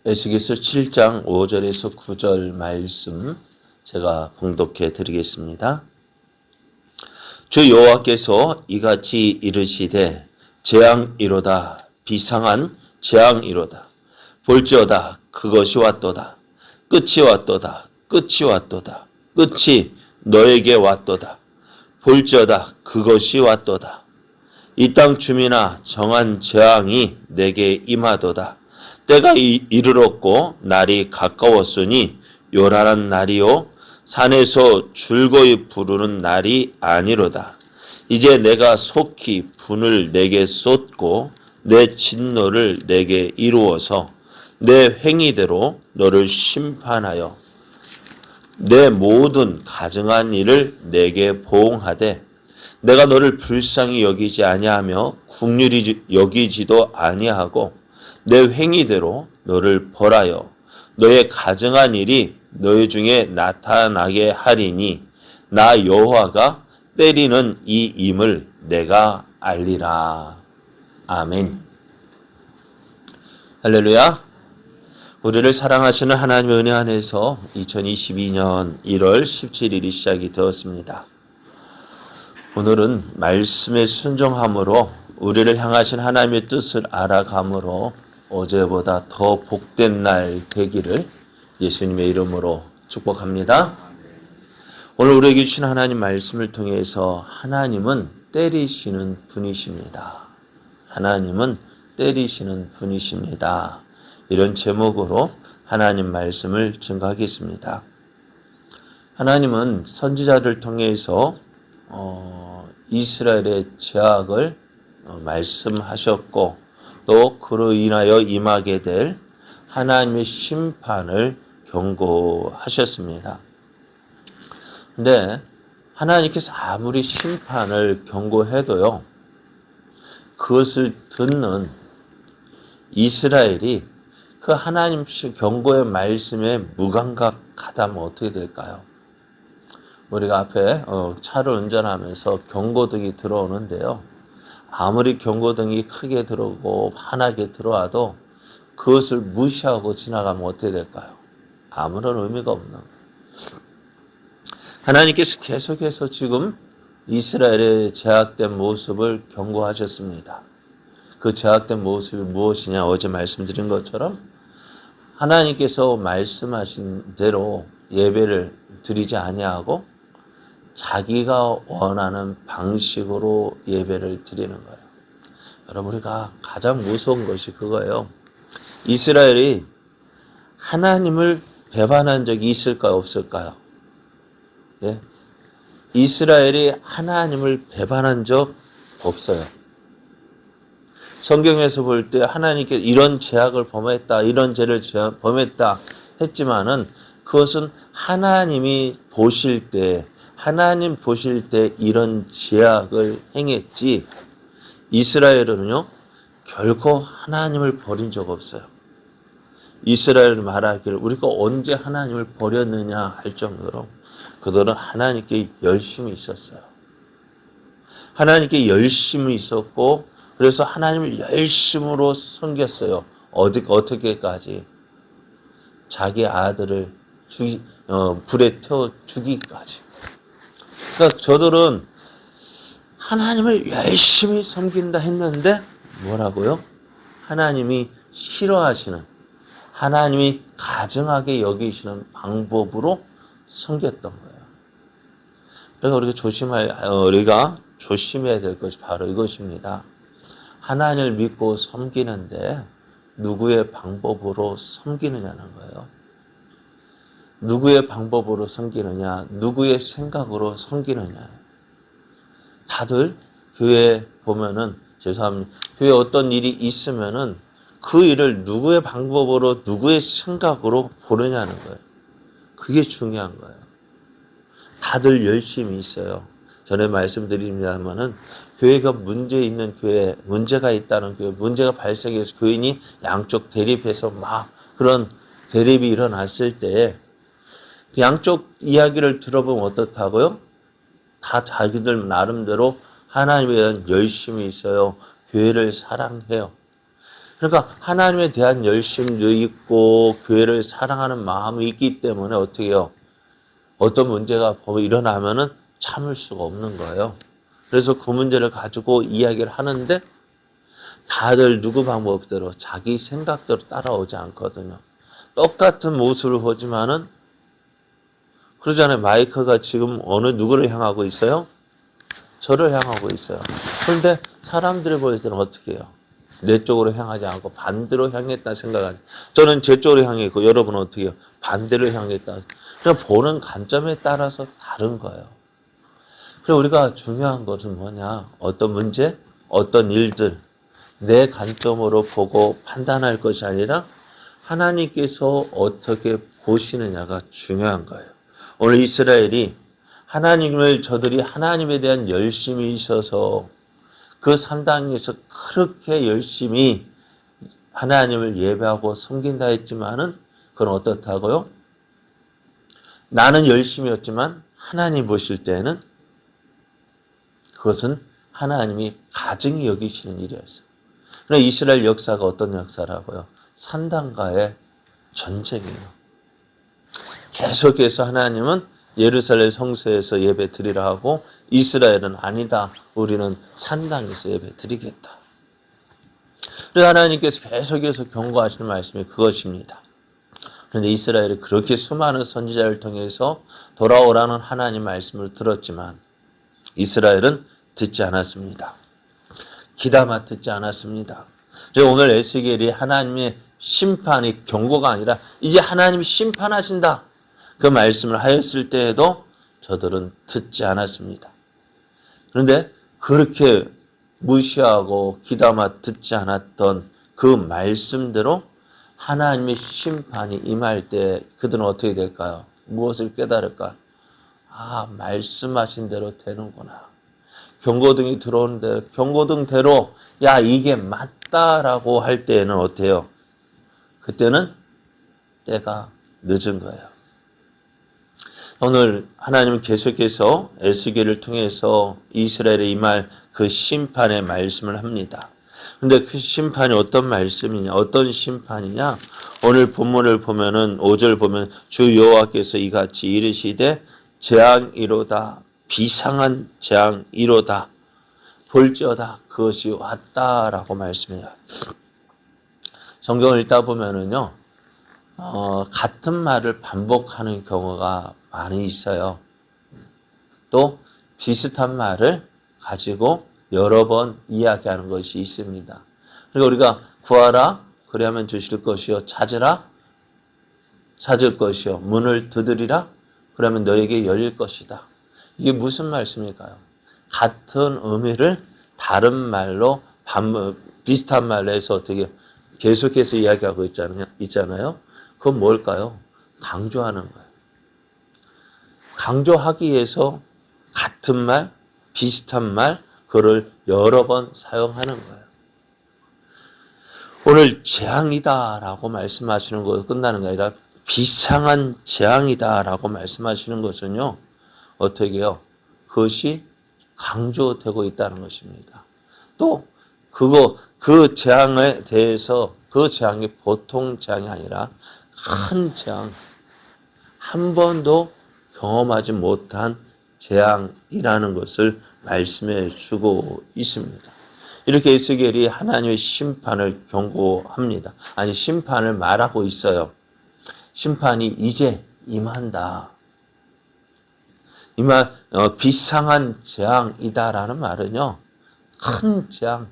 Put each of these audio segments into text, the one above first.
에스겔서 7장 5절에서 9절 말씀 제가 봉독해 드리겠습니다. 주 여호와께서 이같이 이르시되 재앙이로다 비상한 재앙이로다. 볼지어다 그것이 왔도다. 끝이 왔도다. 끝이 왔도다. 끝이 너에게 왔도다. 볼지어다 그것이 왔도다. 이 땅 주민아 정한 재앙이 내게 임하도다. 때가 이르렀고 날이 가까웠으니 요란한 날이요 산에서 즐거이 부르는 날이 아니로다. 이제 내가 속히 분을 내게 쏟고 내 진노를 내게 이루어서 내 행위대로 너를 심판하여 내 모든 가증한 일을 내게 보응하되 내가 너를 불쌍히 여기지 아니하며 긍휼히 여기지도 아니하고 내 행위대로 너를 벌하여 너의 가증한 일이 너희 중에 나타나게 하리니 나 여호와가 때리는 이 임을 내가 알리라. 아멘. 할렐루야. 우리를 사랑하시는 하나님의 은혜 안에서 2022년 1월 17일이 시작이 되었습니다. 오늘은 말씀의 순종함으로 우리를 향하신 하나님의 뜻을 알아감으로 어제보다 더 복된 날 되기를 예수님의 이름으로 축복합니다. 오늘 우리에게 주신 하나님 말씀을 통해서 하나님은 때리시는 분이십니다. 하나님은 때리시는 분이십니다. 이런 제목으로 하나님 말씀을 증거하겠습니다. 하나님은 선지자를 통해서 이스라엘의 죄악을 말씀하셨고 또 그로 인하여 임하게 될 하나님의 심판을 경고하셨습니다. 근데 하나님께서 아무리 심판을 경고해도요, 그것을 듣는 이스라엘이 그 하나님 경고의 말씀에 무감각하다면 어떻게 될까요? 우리가 앞에 차를 운전하면서 경고등이 들어오는데요. 아무리 경고등이 크게 들어오고 환하게 들어와도 그것을 무시하고 지나가면 어떻게 될까요? 아무런 의미가 없는 거예요. 하나님께서 계속해서 지금 이스라엘의 죄악된 모습을 경고하셨습니다. 그 죄악된 모습이 무엇이냐? 어제 말씀드린 것처럼 하나님께서 말씀하신 대로 예배를 드리지 아니하고 자기가 원하는 방식으로 예배를 드리는 거예요. 여러분, 우리가 가장 무서운 것이 그거예요. 이스라엘이 하나님을 배반한 적이 있을까요? 없을까요? 예? 이스라엘이 하나님을 배반한 적 없어요. 성경에서 볼 때 하나님께 이런 죄악을 범했다, 이런 죄를 범했다 했지만은 그것은 하나님 보실 때 이런 죄악을 행했지, 이스라엘은요 결코 하나님을 버린 적 없어요. 이스라엘은 말하기를 우리가 언제 하나님을 버렸느냐 할 정도로 그들은 하나님께 열심히 있었어요. 하나님께 열심히 있었고 그래서 하나님을 열심으로 섬겼어요. 어떻게까지? 자기 아들을 불에 태워 죽이기까지. 그러니까 저들은 하나님을 열심히 섬긴다 했는데 뭐라고요? 하나님이 싫어하시는, 하나님이 가증하게 여기시는 방법으로 섬겼던 거예요. 그래서 우리가 조심해야 될 것이 바로 이것입니다. 하나님을 믿고 섬기는데 누구의 방법으로 섬기느냐는 거예요. 누구의 방법으로 섬기느냐, 누구의 생각으로 섬기느냐. 다들 교회 보면은, 죄송합니다. 교회 어떤 일이 있으면은 그 일을 누구의 방법으로, 누구의 생각으로 보느냐는 거예요. 그게 중요한 거예요. 다들 열심히 있어요. 전에 말씀드립니다만은 교회가 문제 있는 교회, 문제가 있다는 교회, 문제가 발생해서 교인이 양쪽 대립해서 막 그런 대립이 일어났을 때 양쪽 이야기를 들어보면 어떻다고요? 다 자기들 나름대로 하나님에 대한 열심히 있어요. 교회를 사랑해요. 그러니까 하나님에 대한 열심도 있고 교회를 사랑하는 마음이 있기 때문에 어떻게 해요? 어떤 문제가 일어나면은 참을 수가 없는 거예요. 그래서 그 문제를 가지고 이야기를 하는데 다들 누구 방법대로 자기 생각대로 따라오지 않거든요. 똑같은 모습을 보지만은 그러잖아요. 마이크가 지금 어느 누구를 향하고 있어요? 저를 향하고 있어요. 그런데 사람들이 볼 때는 어떻게 해요? 내 쪽으로 향하지 않고 반대로 향했다 생각하지. 저는 제 쪽으로 향해 있고 여러분은 어떻게 해요? 반대로 향했다. 그냥 보는 관점에 따라서 다른 거예요. 그래서 우리가 중요한 것은 뭐냐? 어떤 문제, 어떤 일들, 내 관점으로 보고 판단할 것이 아니라 하나님께서 어떻게 보시느냐가 중요한 거예요. 오늘 이스라엘이 하나님을 저들이 하나님에 대한 열심이 있어서 그 산당에서 그렇게 열심히 하나님을 예배하고 섬긴다 했지만은 그건 어떻다고요? 나는 열심이었지만 하나님 보실 때는 그것은 하나님이 가증히 여기시는 일이었어요. 그러나 이스라엘 역사가 어떤 역사라고요? 산당과의 전쟁이에요. 계속해서 하나님은 예루살렘 성소에서 예배 드리라 하고 이스라엘은 아니다. 우리는 산당에서 예배 드리겠다. 그래서 하나님께서 계속해서 경고하시는 말씀이 그것입니다. 그런데 이스라엘이 그렇게 수많은 선지자를 통해서 돌아오라는 하나님 말씀을 들었지만 이스라엘은 듣지 않았습니다. 귀담아 듣지 않았습니다. 그래서 오늘 에스겔이 하나님의 심판이 경고가 아니라 이제 하나님이 심판하신다. 그 말씀을 하였을 때에도 저들은 듣지 않았습니다. 그런데 그렇게 무시하고 귀담아 듣지 않았던 그 말씀대로 하나님의 심판이 임할 때 그들은 어떻게 될까요? 무엇을 깨달을까? 아, 말씀하신 대로 되는구나. 경고등이 들어오는데 경고등대로 야 이게 맞다라고 할 때에는 어때요? 그때는 때가 늦은 거예요. 오늘 하나님은 계속해서 에스겔을 통해서 이스라엘에 임할 그 심판의 말씀을 합니다. 근데 그 심판이 어떤 말씀이냐, 어떤 심판이냐? 오늘 본문을 보면은 5절 보면 주 여호와께서 이같이 이르시되 재앙이로다, 비상한 재앙이로다, 볼지어다 그것이 왔다라고 말씀해요. 성경을 읽다 보면은요, 같은 말을 반복하는 경우가 많이 있어요. 또 비슷한 말을 가지고 여러 번 이야기하는 것이 있습니다. 그러니까 우리가 구하라 그리하면 주실 것이요, 찾으라 찾을 것이요, 문을 두드리라 그러면 너에게 열릴 것이다. 이게 무슨 말씀일까요? 같은 의미를 다른 말로 비슷한 말로 해서 어떻게 계속해서 이야기하고 있잖아요. 그건 뭘까요? 강조하는 거예요. 강조하기 위해서 같은 말, 비슷한 말, 그걸 여러 번 사용하는 거예요. 오늘 재앙이다라고 말씀하시는 것 끝나는 게 아니라 비상한 재앙이다라고 말씀하시는 것은요, 어떻게 해요? 그것이 강조되고 있다는 것입니다. 또 그 재앙에 대해서 그 재앙이 보통 재앙이 아니라 큰 재앙, 한 번도 경험하지 못한 재앙이라는 것을 말씀해 주고 있습니다. 이렇게 에스겔이 하나님의 심판을 경고합니다. 아니, 심판을 말하고 있어요. 심판이 이제 임한다. 비상한 재앙이다라는 말은요, 큰 재앙,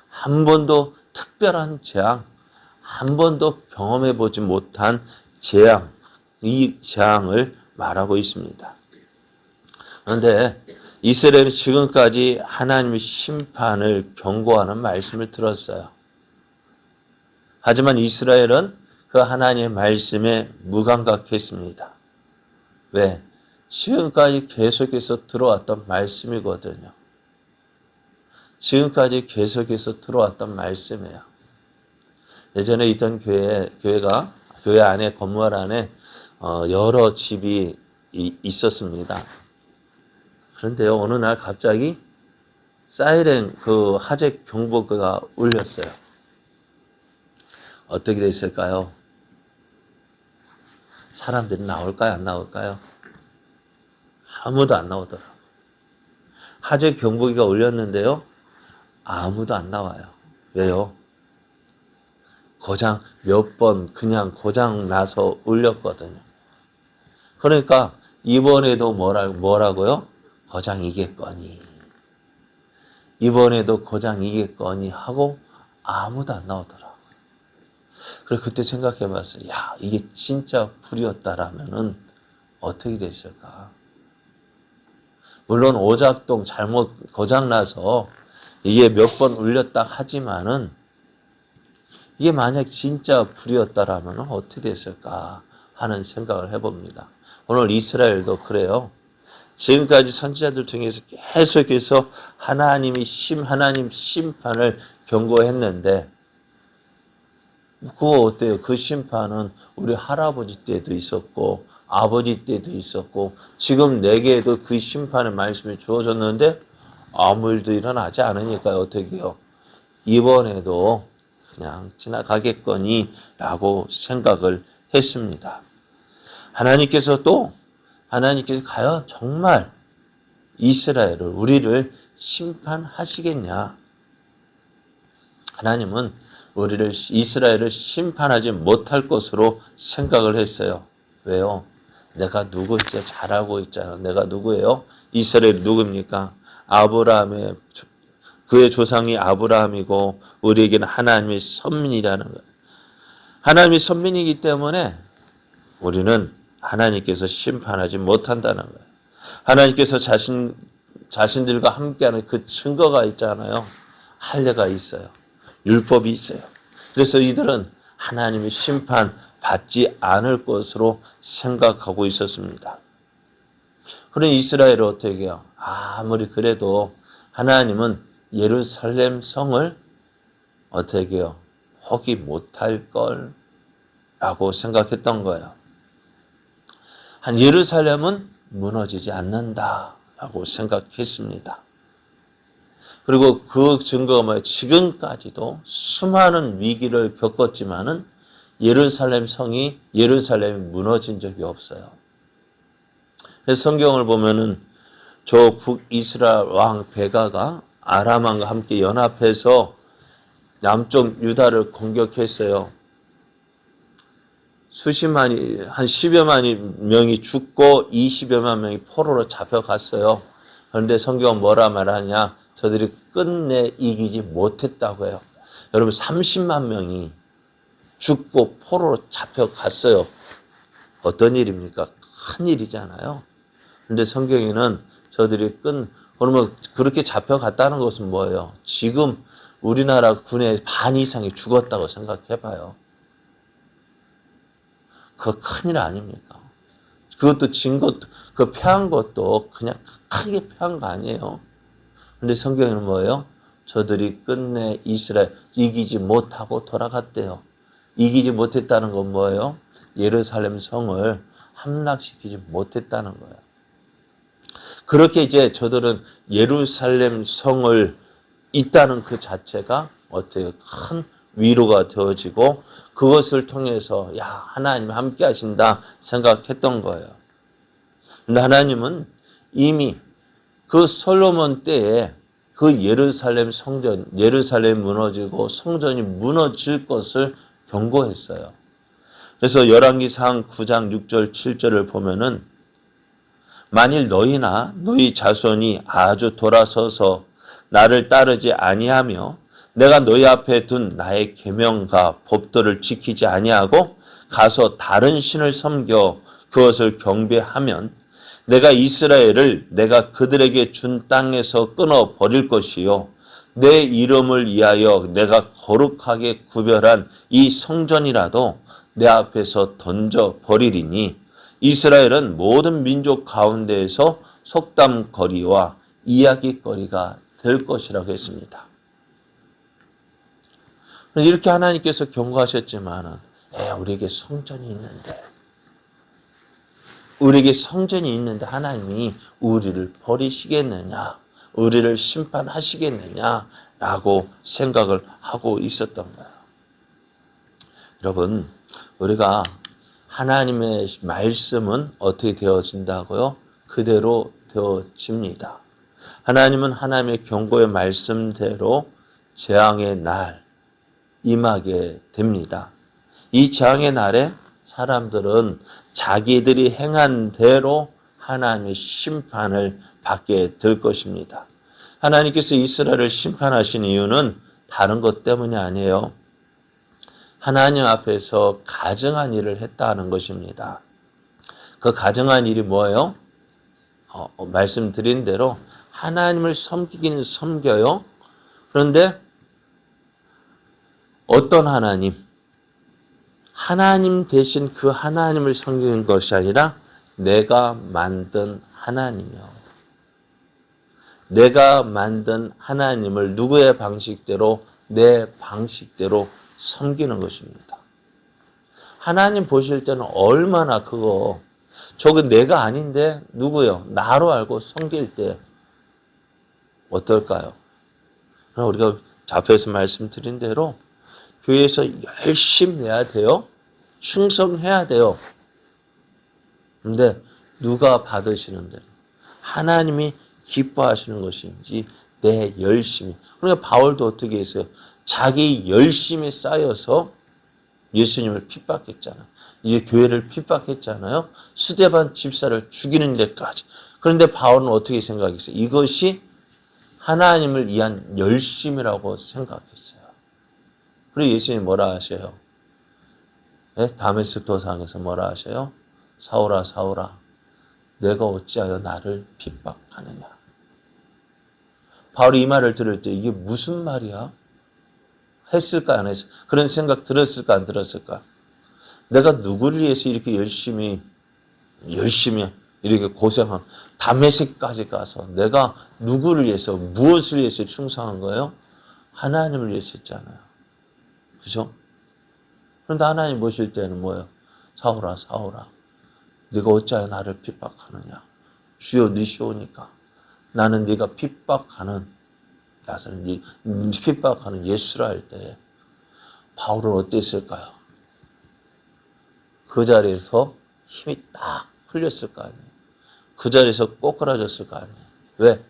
한 번도 특별한 재앙, 한 번도 경험해 보지 못한 재앙, 이 재앙을 말하고 있습니다. 그런데 이스라엘은 지금까지 하나님의 심판을 경고하는 말씀을 들었어요. 하지만 이스라엘은 그 하나님의 말씀에 무감각했습니다. 왜? 지금까지 계속해서 들어왔던 말씀이거든요. 지금까지 계속해서 들어왔던 말씀이에요. 예전에 있던 교회 안에, 건물 안에 여러 집이 있었습니다. 그런데요, 어느 날 갑자기 사이렌, 그 화재 경보가 울렸어요. 어떻게 됐을까요? 사람들이 나올까요? 안 나올까요? 아무도 안 나오더라고요. 화재 경보기가 울렸는데요. 아무도 안 나와요. 왜요? 고장 몇 번 그냥 고장 나서 울렸거든요. 그러니까 이번에도 뭐라고요? 고장이겠거니. 이번에도 고장이겠거니 하고 아무도 안 나오더라고요. 그래서 그때 생각해 봤어요. 야, 이게 진짜 불이었다라면은 어떻게 됐을까? 물론 오작동 잘못 고장나서 이게 몇 번 울렸다 하지만은 이게 만약 진짜 불이었다라면 어떻게 됐을까 하는 생각을 해봅니다. 오늘 이스라엘도 그래요. 지금까지 선지자들 중에서 계속해서 하나님 심판을 경고했는데 그거 어때요? 그 심판은 우리 할아버지 때도 있었고 아버지 때도 있었고 지금 내게도 그 심판의 말씀이 주어졌는데 아무 일도 일어나지 않으니까 어떻게 해요? 이번에도 그냥 지나가겠거니 라고 생각을 했습니다. 하나님께서 과연 정말 이스라엘을 우리를 심판하시겠냐? 하나님은 이스라엘을 심판하지 못할 것으로 생각을 했어요. 왜요? 내가 누구지? 잘 알고 있잖아. 내가 누구예요? 이스라엘이 누굽니까? 그의 조상이 아브라함이고 우리에게는 하나님의 선민이라는 거예요. 하나님의 선민이기 때문에 우리는 하나님께서 심판하지 못한다는 거예요. 하나님께서 자신들과 함께하는 그 증거가 있잖아요. 할례가 있어요. 율법이 있어요. 그래서 이들은 하나님의 심판 받지 않을 것으로 생각하고 있었습니다. 그런 이스라엘을 어떻게 해요? 아무리 그래도 하나님은 예루살렘 성을 어떻게 해요? 포기 못할 걸 라고 생각했던 거예요. 예루살렘은 무너지지 않는다 라고 생각했습니다. 그리고 그 증거가 뭐예요? 지금까지도 수많은 위기를 겪었지만은 예루살렘이 무너진 적이 없어요. 그래서 성경을 보면은 저 북이스라엘 왕 베가가 아람왕과 함께 연합해서 남쪽 유다를 공격했어요. 한 10여만 명이 죽고 20여만 명이 포로로 잡혀갔어요. 그런데 성경은 뭐라 말하냐? 저들이 끝내 이기지 못했다고 해요. 여러분 30만 명이 죽고 포로로 잡혀갔어요. 어떤 일입니까? 큰 일이잖아요. 그런데 성경에는 그러면 그렇게 잡혀갔다는 것은 뭐예요? 지금 우리나라 군의 반 이상이 죽었다고 생각해봐요. 그거 큰일 아닙니까? 그것도 패한 것도 그냥 크게 패한 거 아니에요. 근데 성경에는 뭐예요? 저들이 끝내 이스라엘 이기지 못하고 돌아갔대요. 이기지 못했다는 건 뭐예요? 예루살렘 성을 함락시키지 못했다는 거예요. 그렇게 이제 저들은 예루살렘 성을 있다는 그 자체가 어때요? 큰 위로가 되어지고 그것을 통해서 하나님 함께 하신다 생각했던 거예요. 근데 하나님은 이미 그 솔로몬 때에 그 예루살렘 무너지고 성전이 무너질 것을 경고했어요. 그래서 열왕기상 9장 6절 7절을 보면은 만일 너희나 너희 자손이 아주 돌아서서 나를 따르지 아니하며 내가 너희 앞에 둔 나의 계명과 법도를 지키지 아니하고 가서 다른 신을 섬겨 그것을 경배하면 내가 이스라엘을 내가 그들에게 준 땅에서 끊어 버릴 것이요 내 이름을 위하여 내가 거룩하게 구별한 이 성전이라도 내 앞에서 던져 버리리니 이스라엘은 모든 민족 가운데에서 속담거리와 이야기거리가 될 것이라고 했습니다. 이렇게 하나님께서 경고하셨지만 우리에게 성전이 있는데 하나님이 우리를 버리시겠느냐, 우리를 심판하시겠느냐라고 생각을 하고 있었던 거예요. 여러분, 우리가 하나님의 말씀은 어떻게 되어진다고요? 그대로 되어집니다. 하나님은 하나님의 경고의 말씀대로 재앙의 날 임하게 됩니다. 이 재앙의 날에 사람들은 자기들이 행한 대로 하나님의 심판을 받게 될 것입니다. 하나님께서 이스라엘을 심판하신 이유는 다른 것 때문이 아니에요. 하나님 앞에서 가증한 일을 했다는 것입니다. 그 가증한 일이 뭐예요? 말씀드린 대로 하나님을 섬기기는 섬겨요. 그런데 어떤 하나님? 하나님 대신 그 하나님을 섬기는 것이 아니라 내가 만든 하나님이요. 내가 만든 하나님을 누구의 방식대로? 내 방식대로 섬기는 것입니다. 하나님 보실 때는 얼마나 저건 내가 아닌데 누구요? 나로 알고 섬길 때 어떨까요? 그럼 우리가 앞에서 말씀드린 대로 교회에서 열심히 해야 돼요. 충성해야 돼요. 근데 누가 받으시는 대로 하나님이 기뻐하시는 것인지 내 열심히. 그러니까 바울도 어떻게 했어요? 자기 열심히 쌓여서 예수님을 핍박했잖아요. 이제 교회를 핍박했잖아요. 스데반 집사를 죽이는 데까지. 그런데 바울은 어떻게 생각했어요? 이것이 하나님을 위한 열심이라고 생각했어요. 그리고 예수님이 뭐라 하셔요? 네? 다메섹 도상에서 뭐라 하셔요? 사울아 사울아 내가 어찌하여 나를 핍박하느냐. 바울이 이 말을 들을 때 이게 무슨 말이야? 했을까 안 했을까? 그런 생각 들었을까 안 들었을까? 내가 누구를 위해서 이렇게 열심히 이렇게 고생한 다메섹까지 가서 내가 누구를 위해서 무엇을 위해서 충성한 거예요? 하나님을 위해서 했잖아요. 그죠? 그런데 하나님 보실 때는 뭐예요? 사울아 사울아 네가 어찌하여 나를 핍박하느냐. 주여 니시오니까 나는 네가 핍박하는 예수라 할 때 바울은 어땠을까요? 그 자리에서 힘이 딱 풀렸을 거 아니에요. 그 자리에서 꼬꾸라졌을 거 아니에요. 왜?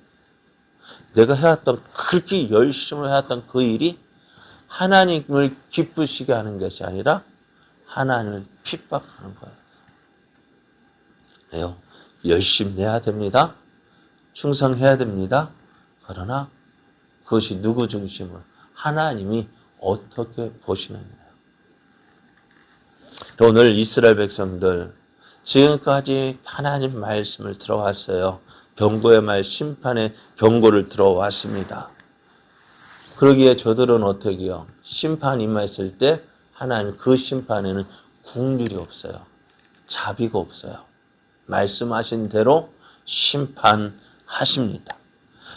내가 해왔던 그렇게 열심히 해왔던 그 일이 하나님을 기쁘시게 하는 것이 아니라 하나님을 핍박하는 거예요. 그래요. 열심히 해야 됩니다. 충성해야 됩니다. 그러나 그것이 누구 중심으로? 하나님이 어떻게 보시느냐. 오늘 이스라엘 백성들 지금까지 하나님 말씀을 들어왔어요. 경고의 말, 심판의 경고를 들어왔습니다. 그러기에 저들은 어떻게 해요? 심판이 임했을 때 하나님 그 심판에는 긍휼이 없어요. 자비가 없어요. 말씀하신 대로 심판하십니다.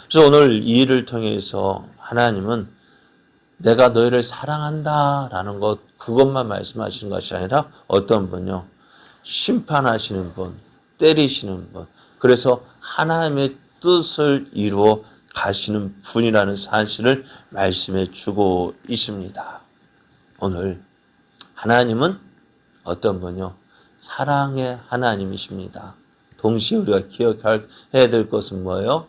그래서 오늘 이 일을 통해서 하나님은 내가 너희를 사랑한다라는 것, 그것만 말씀하시는 것이 아니라 어떤 분요? 심판하시는 분, 때리시는 분, 그래서 하나님의 뜻을 이루어 가시는 분이라는 사실을 말씀해 주고 있습니다. 오늘 하나님은 어떤 분요? 사랑의 하나님이십니다. 동시에 우리가 기억해야 될 것은 뭐예요?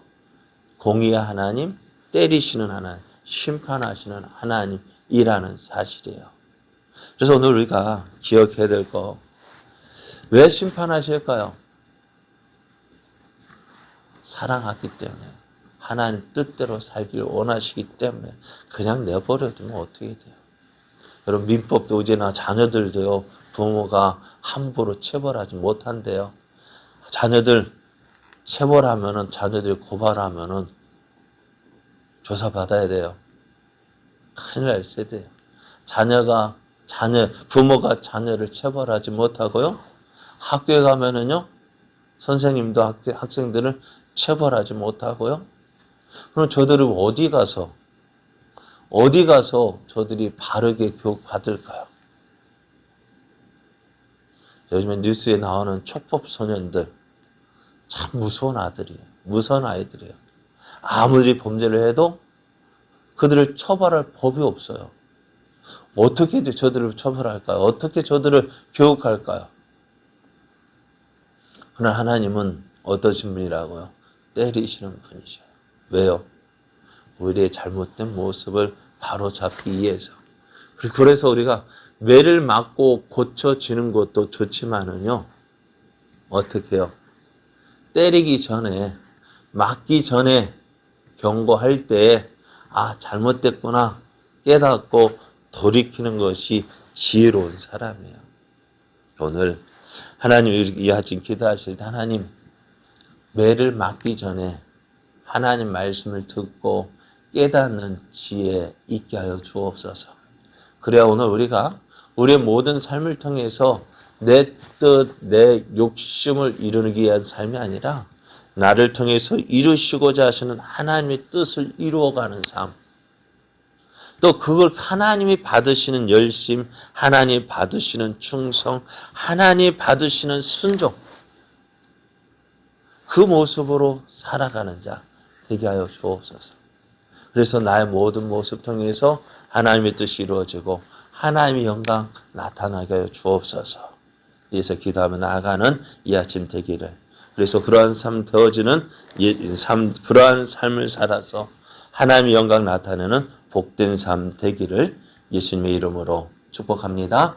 공의의 하나님, 때리시는 하나님, 심판하시는 하나님이라는 사실이에요. 그래서 오늘 우리가 기억해야 될 거, 왜 심판하실까요? 사랑하기 때문에, 하나님 뜻대로 살기를 원하시기 때문에 그냥 내버려두면 어떻게 돼요? 여러분, 민법도 이제나 자녀들도요, 부모가 함부로 체벌하지 못한대요. 자녀들 체벌하면은, 자녀들이 고발하면은 조사받아야 돼요. 큰일 날 세대예요. 부모가 자녀를 체벌하지 못하고요. 학교에 가면은요, 선생님도 학생들을 체벌하지 못하고요. 그럼 저들은 어디 가서 저들이 바르게 교육받을까요? 요즘에 뉴스에 나오는 촉법 소년들, 참 무서운 아이들이에요. 아무리 범죄를 해도 그들을 처벌할 법이 없어요. 어떻게 저들을 처벌할까요? 어떻게 저들을 교육할까요? 그러나 하나님은 어떠신 분이라고요? 때리시는 분이셔요. 왜요? 우리의 잘못된 모습을 바로잡기 위해서. 그래서 우리가 매를 맞고 고쳐지는 것도 좋지만은요, 어떻게 해요? 때리기 전에, 맞기 전에 경고할 때, 아, 잘못됐구나 깨닫고 돌이키는 것이 지혜로운 사람이에요. 오늘 하나님 이하진 기도하실 때 하나님 매를 맞기 전에 하나님 말씀을 듣고 깨닫는 지혜 있게 하여 주옵소서. 그래야 오늘 우리가 우리의 모든 삶을 통해서 내 뜻, 내 욕심을 이루기 위한 삶이 아니라 나를 통해서 이루시고자 하시는 하나님의 뜻을 이루어가는 삶. 또 그걸 하나님이 받으시는 열심, 하나님이 받으시는 충성, 하나님이 받으시는 순종. 그 모습으로 살아가는 자 되게 하여 주옵소서. 그래서 나의 모든 모습 통해서 하나님의 뜻이 이루어지고 하나님의 영광 나타나게 하여 주옵소서. 이에서 기도하며 나아가는 이 아침 되기를. 그래서 그러한 삶 되어지는 그러한 삶을 살아서 하나님의 영광 나타내는 복된 삶 되기를 예수님의 이름으로 축복합니다.